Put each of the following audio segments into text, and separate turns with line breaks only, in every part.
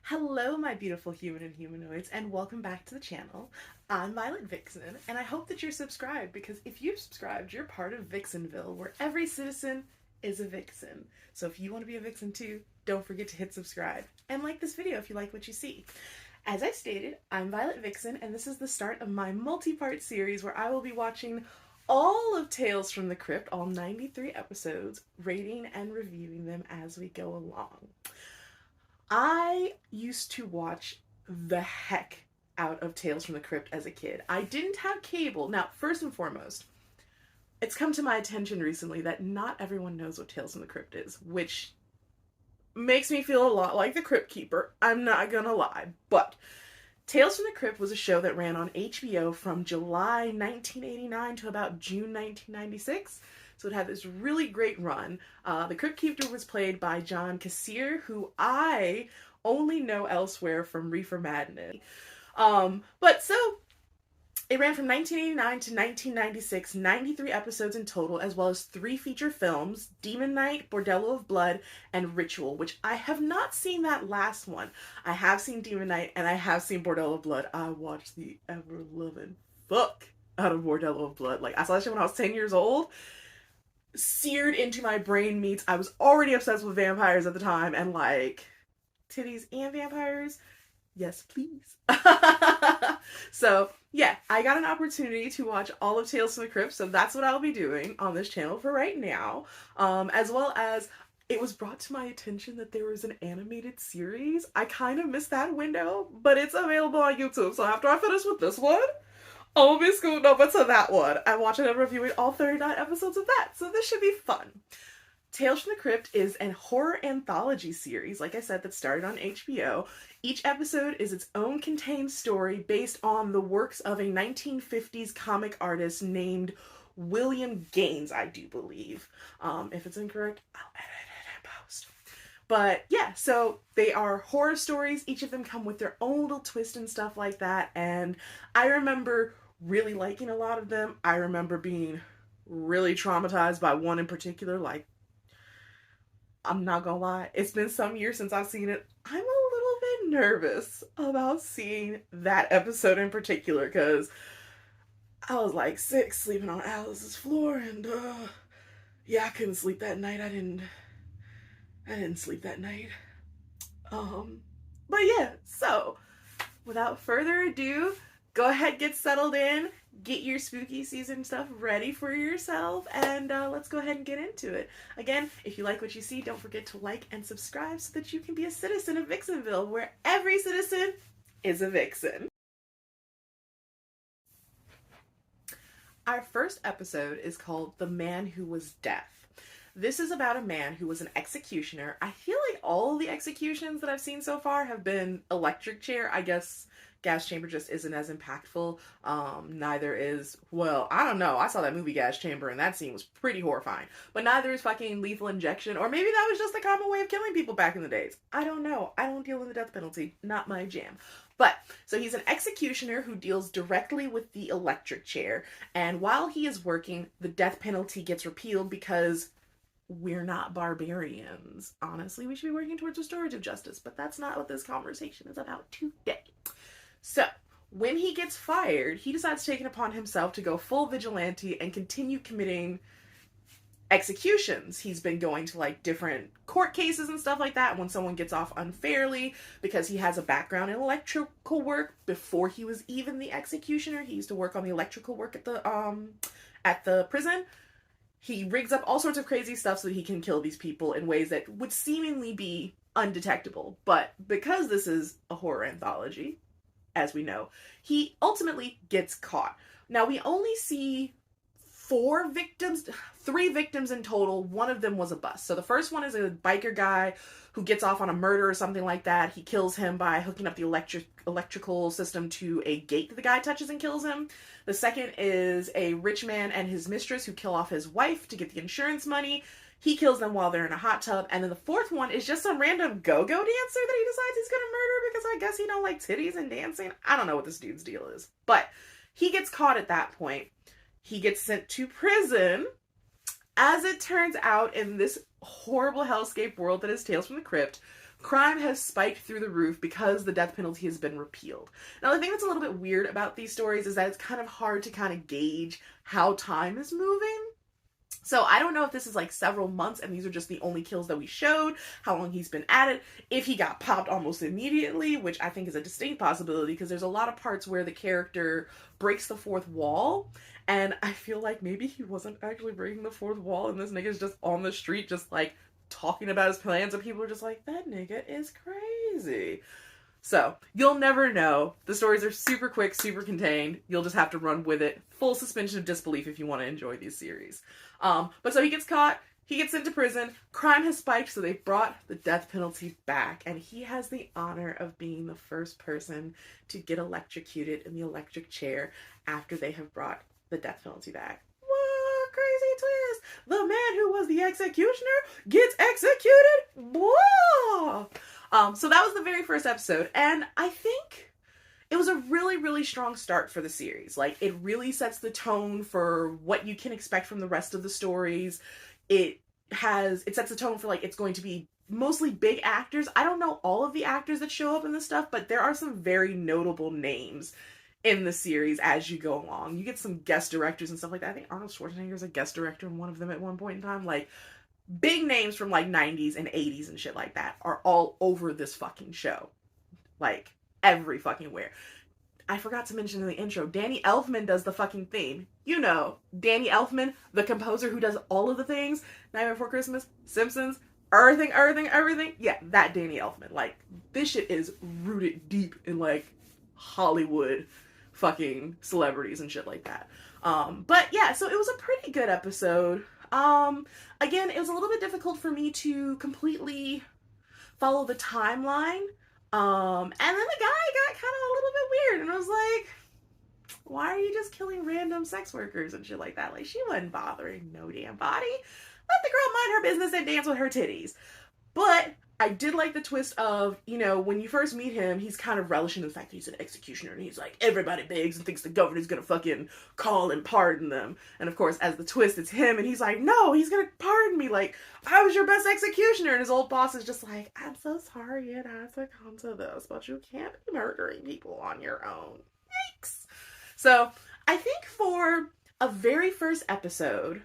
Hello, my beautiful human and humanoids, and welcome back to the channel. I'm Violet Vixen, and I hope that you're subscribed because if you're subscribed, you're part of Vixenville, where every citizen is a vixen. So if you want to be a vixen too, don't forget to hit subscribe and like this video if you like what you see. As I stated, I'm Violet Vixen, and this is the start of my multi-part series where I will be watching all of Tales from the Crypt, all 93 episodes, rating and reviewing them as we go along. I used to watch the heck out of Tales from the Crypt as a kid. I didn't have cable. Now, first and foremost, it's come to my attention recently that not everyone knows what Tales from the Crypt is, which makes me feel a lot like the Crypt Keeper. I'm not gonna lie. But Tales from the Crypt was a show that ran on HBO from July 1989 to about June 1996. So it had this really great run. The Crypt Keeper was played by John Kassir, who I only know elsewhere from Reefer Madness. But so it ran from 1989 to 1996, 93 episodes in total, as well as 3 feature films, Demon Knight, Bordello of Blood, and Ritual, which I have not seen that last one. I have seen Demon Knight, and I have seen Bordello of Blood. I watched the ever-loving fuck out of Bordello of Blood. Like, I saw that shit when I was 10 years old. Seared into my brain meats. I was already obsessed with vampires at the time, and like, titties and vampires? Yes, please. So, yeah, I got an opportunity to watch all of Tales from the Crypt, so that's what I'll be doing on this channel for right now. As well as, it was brought to my attention that there was an animated series. I kind of missed that window, but it's available on YouTube, so after I finish with this one, I'll be scooting over to that one and watching and reviewing all 39 episodes of that, so this should be fun. Tales from the Crypt is a horror anthology series, like I said, that started on HBO. Each episode is its own contained story based on the works of a 1950s comic artist named William Gaines, I do believe. If it's incorrect, I'll edit it in post. But yeah, so they are horror stories. Each of them come with their own little twist and stuff like that. And I remember really liking a lot of them. I remember being really traumatized by one in particular. Like, I'm not gonna lie, it's been some years since I've seen it. I'm a little bit nervous about seeing that episode in particular because I was like 6 sleeping on Alice's floor, and yeah, I couldn't sleep that night. I didn't sleep that night. But yeah, so without further ado, go ahead, get settled in, get your spooky season stuff ready for yourself, and let's go ahead and get into it. Again, if you like what you see, don't forget to like and subscribe so that you can be a citizen of Vixenville, where every citizen is a vixen. Our first episode is called The Man Who Was Death. This is about a man who was an executioner. I feel like all the executions that I've seen so far have been electric chair. I guess gas chamber just isn't as impactful. Neither is, well, I don't know. I saw that movie Gas Chamber and that scene was pretty horrifying. But neither is fucking lethal injection, or maybe that was just a common way of killing people back in the days. I don't know. I don't deal with the death penalty. Not my jam. But, so he's an executioner who deals directly with the electric chair. And while he is working, the death penalty gets repealed because we're not barbarians. Honestly, we should be working towards restorative justice, but that's not what this conversation is about today. So, when he gets fired, he decides to take it upon himself to go full vigilante and continue committing executions. He's been going to like different court cases and stuff like that when someone gets off unfairly, because he has a background in electrical work. Before he was even the executioner, he used to work on the electrical work at the prison. He rigs up all sorts of crazy stuff so that he can kill these people in ways that would seemingly be undetectable. But because this is a horror anthology, as we know, he ultimately gets caught. Now, we only see 3 victims in total. One of them was a bust. So the first one is a biker guy who gets off on a murder or something like that. He kills him by hooking up the electrical system to a gate that the guy touches and kills him. The second is a rich man and his mistress who kill off his wife to get the insurance money. He kills them while they're in a hot tub. And then the fourth one is just some random go-go dancer that he decides he's gonna murder because I guess he don't like titties and dancing. I don't know what this dude's deal is. But he gets caught at that point. He gets sent to prison. As it turns out, in this horrible hellscape world that is Tales from the Crypt, crime has spiked through the roof because the death penalty has been repealed. Now, the thing that's a little bit weird about these stories is that it's kind of hard to kind of gauge how time is moving. So I don't know if this is like several months and these are just the only kills that we showed, how long he's been at it, if he got popped almost immediately, which I think is a distinct possibility because there's a lot of parts where the character breaks the fourth wall, and I feel like maybe he wasn't actually breaking the fourth wall and this nigga's just on the street just like talking about his plans and people are just like, that nigga is crazy. So, you'll never know. The stories are super quick, super contained. You'll just have to run with it. Full suspension of disbelief if you want to enjoy these series. But so he gets caught, he gets into prison, crime has spiked, so they brought the death penalty back, and he has the honor of being the first person to get electrocuted in the electric chair after they have brought the death penalty back. What crazy twist! The man who was the executioner gets executed? Whoa! So that was the very first episode, and I think it was a really, really strong start for the series. Like, it really sets the tone for what you can expect from the rest of the stories. It sets the tone for, like, it's going to be mostly big actors. I don't know all of the actors that show up in this stuff, but there are some very notable names in the series as you go along. You get some guest directors and stuff like that. I think Arnold Schwarzenegger is a guest director in one of them at one point in time. Like, big names from like 90s and 80s and shit like that are all over this fucking show. Like, every fucking where. I forgot to mention in the intro, Danny Elfman does the fucking theme. You know, Danny Elfman, the composer who does all of the things. Nightmare Before Christmas, Simpsons, everything. Yeah, that Danny Elfman. Like, this shit is rooted deep in like Hollywood fucking celebrities and shit like that. But yeah, so it was a pretty good episode. Again, it was a little bit difficult for me to completely follow the timeline. And then the guy got kind of a little bit weird, and I was like, why are you just killing random sex workers and shit like that? Like, she wasn't bothering no damn body. Let the girl mind her business and dance with her titties. But I did like the twist of, you know, when you first meet him, he's kind of relishing the fact that he's an executioner, and he's like, everybody begs and thinks the governor's gonna fucking call and pardon them. And of course, as the twist, it's him, and he's like, no, he's gonna pardon me, like, I was your best executioner. And his old boss is just like, I'm so sorry it has to come to this, but you can't be murdering people on your own. Yikes. So, I think for a very first episode,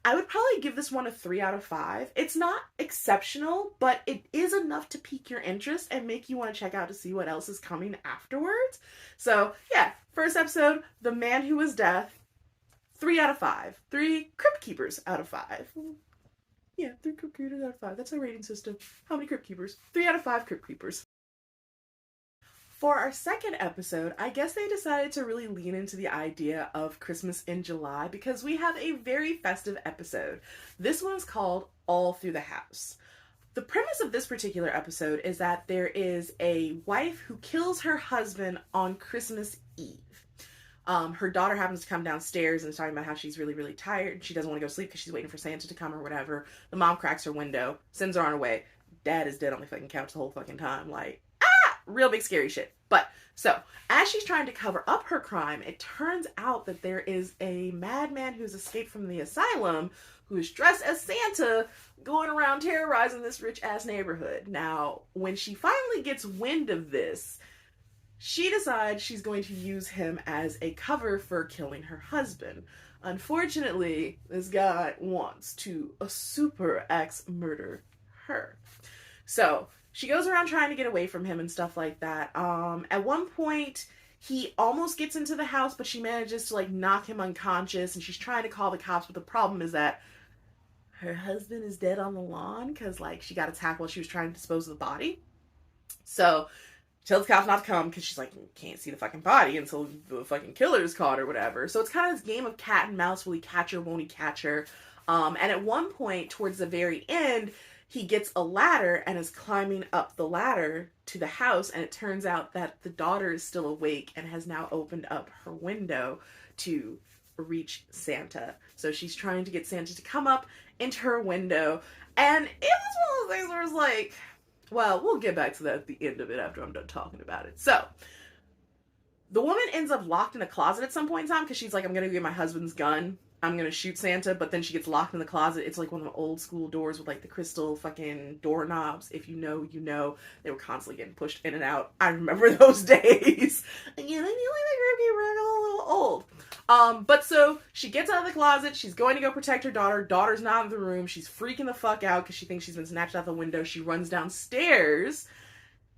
I would probably give this one a 3 out of 5. It's not exceptional, but it is enough to pique your interest and make you want to check out to see what else is coming afterwards. So, yeah, first episode, The Man Who Was Death, 3 out of 5. 3 Crypt Keepers out of 5. Yeah, 3 Crypt Keepers out of 5. That's our rating system. How many Crypt Keepers? 3 out of 5 Crypt Keepers. For our second episode, I guess they decided to really lean into the idea of Christmas in July because we have a very festive episode. This one is called All Through the House. The premise of this particular episode is that there is a wife who kills her husband on Christmas Eve. Her daughter happens to come downstairs and is talking about how she's really, really tired. She doesn't want to go to sleep because she's waiting for Santa to come or whatever. The mom cracks her window, sends her on her way. Dad is dead on the fucking couch the whole fucking time. Like, real big scary shit. But, so, as she's trying to cover up her crime, it turns out that there is a madman who's escaped from the asylum who is dressed as Santa going around terrorizing this rich-ass neighborhood. Now, when she finally gets wind of this, she decides she's going to use him as a cover for killing her husband. Unfortunately, this guy wants to super X murder her. So, she goes around trying to get away from him and stuff like that. At one point, he almost gets into the house, but she manages to, like, knock him unconscious, and she's trying to call the cops, but the problem is that her husband is dead on the lawn, because, like, she got attacked while she was trying to dispose of the body. So, she tells the cops not to come, because she's like, can't see the fucking body until the fucking killer's caught or whatever. So it's kind of this game of cat and mouse. Will he catch her? Won't he catch her? And at one point, towards the very end, he gets a ladder and is climbing up the ladder to the house, and it turns out that the daughter is still awake and has now opened up her window to reach Santa. So she's trying to get Santa to come up into her window, and it was one of those things where it's like, well, we'll get back to that at the end of it after I'm done talking about it. So, the woman ends up locked in a closet at some point in time because she's like, I'm gonna get my husband's gun. I'm gonna shoot Santa, but then she gets locked in the closet. It's like one of the old school doors with like the crystal fucking doorknobs. If you know, you know. They were constantly getting pushed in and out. I remember those days. Again, I feel like the Crypt Keeper got a little old. But so she gets out of the closet. She's going to go protect her daughter. Daughter's not in the room. She's freaking the fuck out because she thinks she's been snatched out the window. She runs downstairs,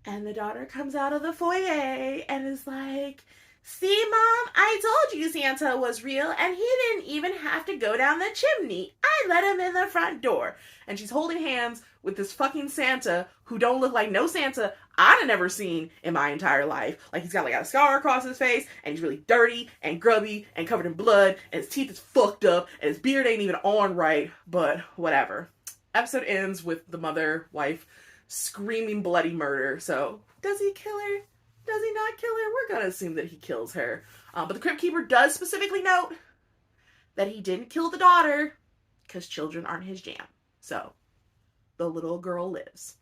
and the daughter comes out of the foyer and is like, "See, Mom, I told you Santa was real, and he didn't even have to go down the chimney. I let him in the front door." And she's holding hands with this fucking Santa who don't look like no Santa I've never seen in my entire life. Like, he's got like a scar across his face, and he's really dirty and grubby and covered in blood, and his teeth is fucked up, and his beard ain't even on right, but whatever. Episode ends with the mother, wife, screaming bloody murder. So, does he kill her? Does he not kill her? We're gonna assume that he kills her. But the Crypt Keeper does specifically note that he didn't kill the daughter because children aren't his jam. So, the little girl lives.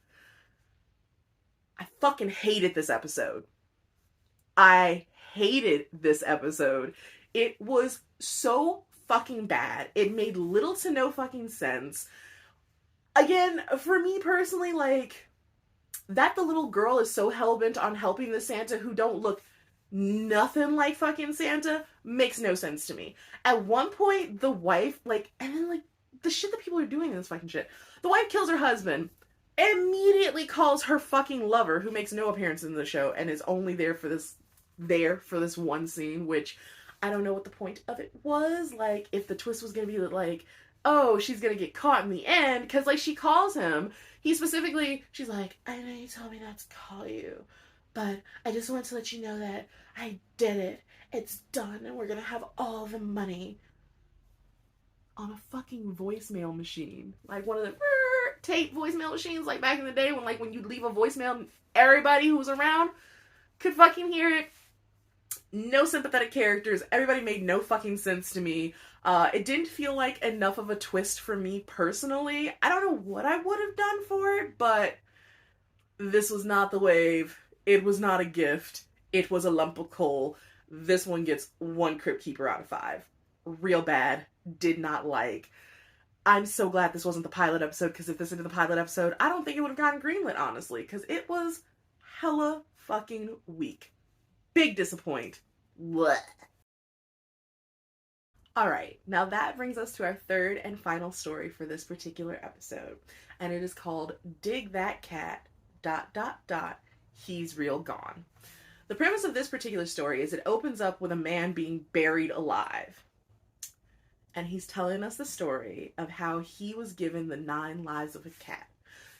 I fucking hated this episode. I hated this episode. It was so fucking bad. It made little to no fucking sense. Again, for me personally, like, that the little girl is so hell-bent on helping the Santa who don't look nothing like fucking Santa makes no sense to me. At one point, the wife, like, and then, like, the shit that people are doing in this fucking shit. The wife kills her husband, immediately calls her fucking lover, who makes no appearance in the show and is only there for this one scene, which I don't know what the point of it was. Like, if the twist was gonna be like, oh, she's gonna get caught in the end, because, like, she calls him. She's like, "I know you told me not to call you, but I just want to let you know that I did it. It's done, and we're gonna have all the money." On a fucking voicemail machine. Like one of the tape voicemail machines, like back in the day when you'd leave a voicemail, everybody who was around could fucking hear it. No sympathetic characters. Everybody made no fucking sense to me. It didn't feel like enough of a twist for me personally. I don't know what I would have done for it, but this was not the wave. It was not a gift. It was a lump of coal. This one gets 1 Crypt Keeper out of 5. Real bad. Did not like. I'm so glad this wasn't the pilot episode, because if this had been the pilot episode, I don't think it would have gotten greenlit, honestly, because it was hella fucking weak. Big disappoint. Blech. Alright, now that brings us to our third and final story for this particular episode, and it is called Dig That Cat, ... He's Real Gone. The premise of this particular story is it opens up with a man being buried alive. And he's telling us the story of how he was given the 9 lives of a cat.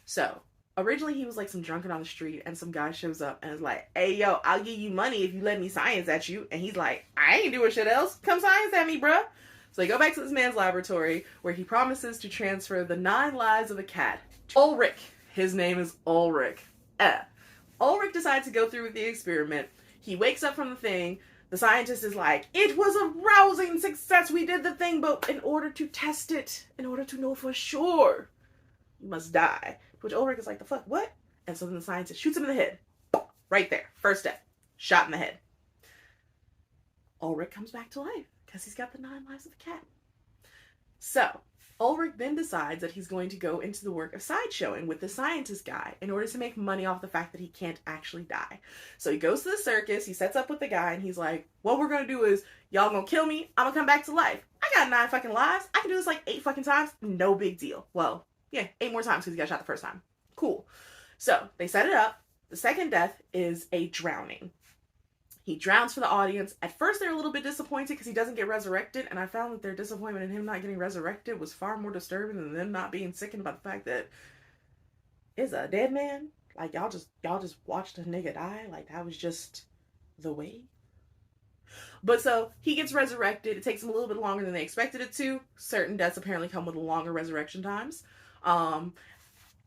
So, originally he was like some drunken on the street, and some guy shows up and is like, "Hey, yo, I'll give you money if you let me science at you." And he's like, "I ain't doing shit else. Come science at me, bruh." So they go back to this man's laboratory, where he promises to transfer the 9 lives of a cat to Ulrich. His name is Ulrich. Ulrich decides to go through with the experiment. He wakes up from the thing. The scientist is like, "It was a rousing success. We did the thing, but in order to test it, in order to know for sure, you must die." Which Ulrich is like, "The fuck, what?" And so then the scientist shoots him in the head. Right there. First step. Shot in the head. Ulrich comes back to life, because he's got the 9 lives of the cat. So, Ulrich then decides that he's going to go into the work of sideshowing with the scientist guy in order to make money off the fact that he can't actually die. So he goes to the circus, he sets up with the guy, and he's like, "What we're gonna do is, y'all gonna kill me, I'm gonna come back to life. I got 9 fucking lives, I can do this like 8 fucking times, no big deal." Well, yeah, 8 more times because he got shot the first time. Cool. So, they set it up. The second death is a drowning. He drowns for the audience. At first, they're a little bit disappointed because he doesn't get resurrected, and I found that their disappointment in him not getting resurrected was far more disturbing than them not being sickened by the fact that it's a dead man. Like, y'all just watched a nigga die. Like, that was just the way. But so, he gets resurrected. It takes him a little bit longer than they expected it to. Certain deaths apparently come with longer resurrection times. And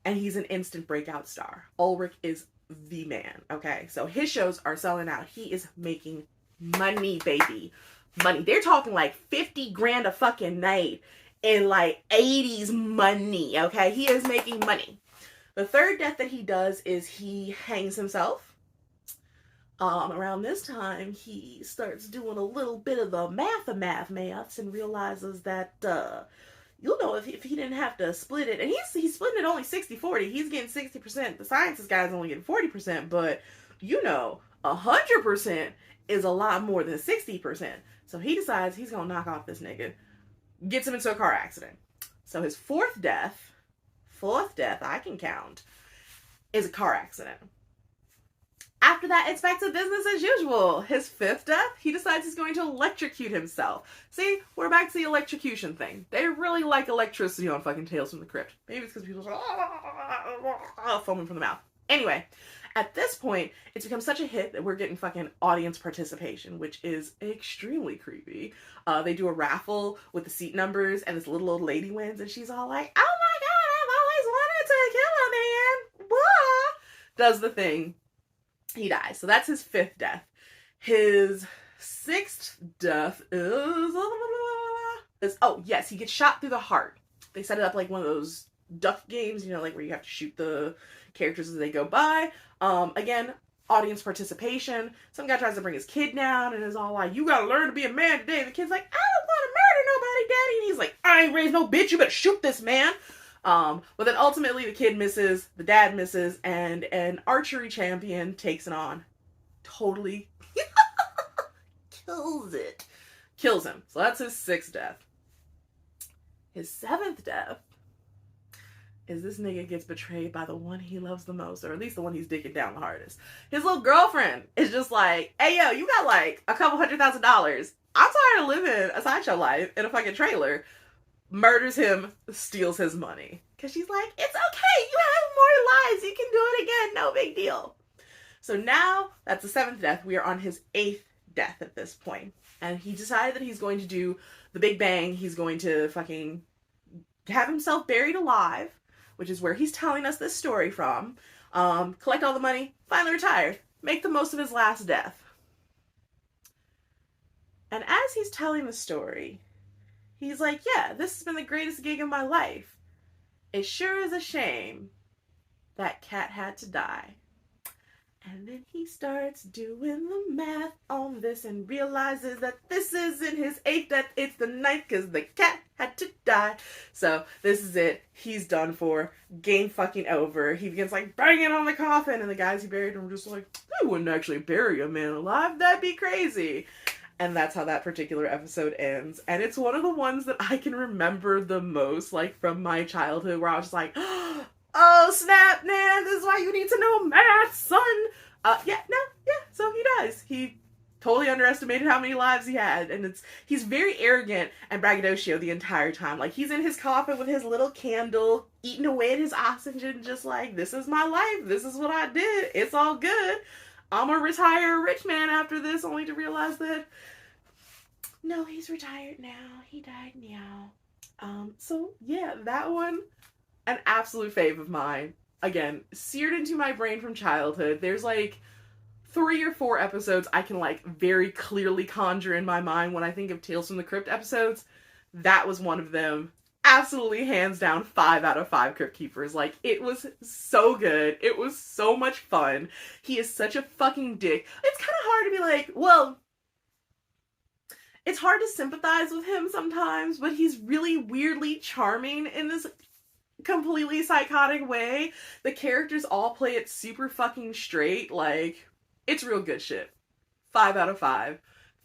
he's an instant breakout star. Ulrich is the man, okay? So his shows are selling out. He is making money, baby. Money. They're talking like 50 grand a fucking night in like 80s money, okay? He is making money. The third death that he does is he hangs himself. Around this time, he starts doing a little bit of the maths and realizes that, if he didn't have to split it, and he's splitting it only 60-40, he's getting 60%, the sciences guy's only getting 40%, but, 100% is a lot more than 60%. So he decides he's gonna knock off this nigga, gets him into a car accident. So his fourth death I can count, is a car accident. After that, it's back to business as usual. His fifth death, he decides he's going to electrocute himself. See, we're back to the electrocution thing. They really like electricity on fucking Tales from the Crypt. Maybe it's because people are foaming from the mouth. Anyway, at this point, it's become such a hit that we're getting fucking audience participation, which is extremely creepy. They do a raffle with the seat numbers, and this little old lady wins, and she's all like, "Oh my god, I've always wanted to kill a man!" Blah! Does the thing. He dies. So that's his fifth death. His sixth death is... Oh, yes, he gets shot through the heart. They set it up like one of those duck games, like where you have to shoot the characters as they go by. Again, audience participation. Some guy tries to bring his kid down and is all like, "You gotta learn to be a man today." The kid's like, "I don't want to murder nobody, daddy." And he's like, "I ain't raised no bitch. You better shoot this man." But then ultimately the kid misses, the dad misses, and an archery champion takes it on. Totally kills him. So that's his sixth death. His seventh death is this nigga gets betrayed by the one he loves the most, or at least the one he's dicking down the hardest. His little girlfriend is just like, "Hey yo, you got like a couple $100,000. I'm tired of living a sideshow life in a fucking trailer." Murders him, steals his money. Because she's like, "It's okay, you have more lives, you can do it again, no big deal." So now, that's the seventh death, we are on his eighth death at this point. And he decided that he's going to do the Big Bang, he's going to fucking have himself buried alive, which is where he's telling us this story from, collect all the money, finally retire, make the most of his last death. And as he's telling the story, he's like, "Yeah, this has been the greatest gig of my life. It sure is a shame that cat had to die." And then he starts doing the math on this and realizes that this isn't his eighth death, it's the ninth, because the cat had to die. So this is it. He's done for. Game fucking over. He begins like banging on the coffin, and the guys he buried him were just like, "I wouldn't actually bury a man alive. That'd be crazy." And that's how that particular episode ends. And it's one of the ones that I can remember the most, like, from my childhood, where I was just like, "Oh, snap, man, this is why you need to know math, son." So he dies. He totally underestimated how many lives he had. And he's very arrogant and braggadocio the entire time. Like, he's in his coffin with his little candle, eating away at his oxygen, just like, "This is my life. This is what I did. It's all good. I'm gonna retire a rich man after this," only to realize that, no, he's retired now. He died now. So yeah, that one, an absolute fave of mine. Again, seared into my brain from childhood. There's like 3 or 4 episodes I can like very clearly conjure in my mind when I think of Tales from the Crypt episodes. That was one of them. Absolutely, hands down, 5 out of 5 Crypt Keepers. Like, it was so good. It was so much fun. He is such a fucking dick. It's kind of hard to be like, well, it's hard to sympathize with him sometimes, but he's really weirdly charming in this completely psychotic way. The characters all play it super fucking straight. Like, it's real good shit. 5 out of 5.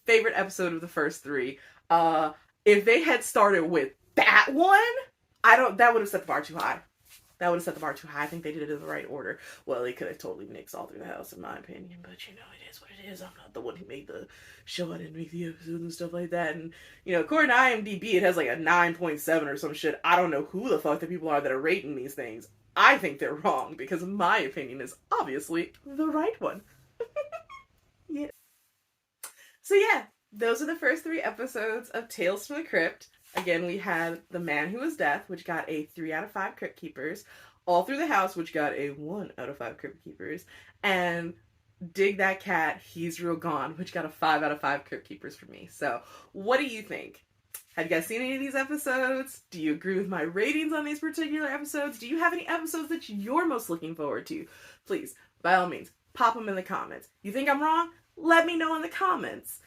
Favorite episode of the first 3. If they had started with that one, that would have set the bar too high. I think they did it in the right order. Well, they could have totally nixed all through the house, in my opinion, but it is what it is. I'm not the one who made the show. I didn't make the episode and stuff like that. And, according to IMDb, it has like a 9.7 or some shit. I don't know who the fuck the people are that are rating these things. I think they're wrong, because my opinion is obviously the right one. Yeah. So yeah, those are the first 3 episodes of Tales from the Crypt. Again, we had The Man Who Was Death, which got a 3 out of 5 Crypt Keepers. All Through the House, which got a 1 out of 5 Crypt Keepers. And Dig That Cat, He's Real Gone, which got a 5 out of 5 Crypt Keepers for me. So, what do you think? Have you guys seen any of these episodes? Do you agree with my ratings on these particular episodes? Do you have any episodes that you're most looking forward to? Please, by all means, pop them in the comments. You think I'm wrong? Let me know in the comments.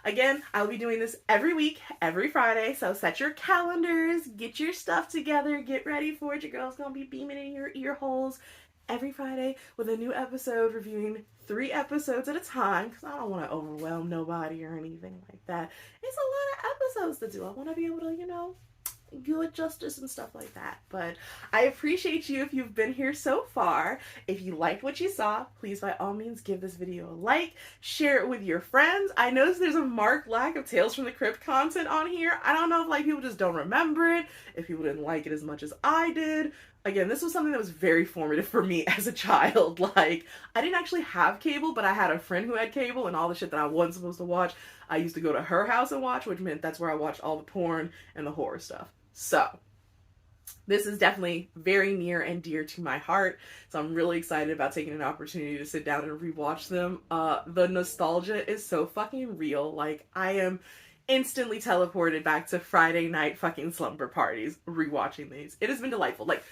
Again, I'll be doing this every week, every Friday, so set your calendars, get your stuff together, get ready for it. Your girl's gonna be beaming in your ear holes every Friday with a new episode, reviewing 3 episodes at a time, because I don't want to overwhelm nobody or anything like that. It's a lot of episodes to do. I want to be able to, you know, do it justice and stuff like that. But I appreciate you if you've been here so far. If you liked what you saw, please by all means give this video a like, share it with your friends. I noticed there's a marked lack of Tales from the Crypt content on here. I don't know if like people just don't remember it, if people didn't like it as much as I did. Again, this was something that was very formative for me as a child. Like, I didn't actually have cable, but I had a friend who had cable, and all the shit that I wasn't supposed to watch, I used to go to her house and watch, which meant that's where I watched all the porn and the horror stuff. So, this is definitely very near and dear to my heart, so I'm really excited about taking an opportunity to sit down and rewatch them. The nostalgia is so fucking real. Like, I am instantly teleported back to Friday night fucking slumber parties rewatching these. It has been delightful. Like,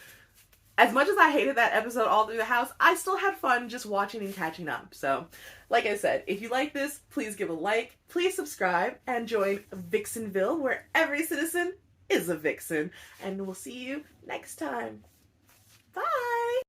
as much as I hated that episode all through the house, I still had fun just watching and catching up. So, like I said, if you like this, please give a like, please subscribe, and join Vixenville, where every citizen is a vixen. And we'll see you next time. Bye!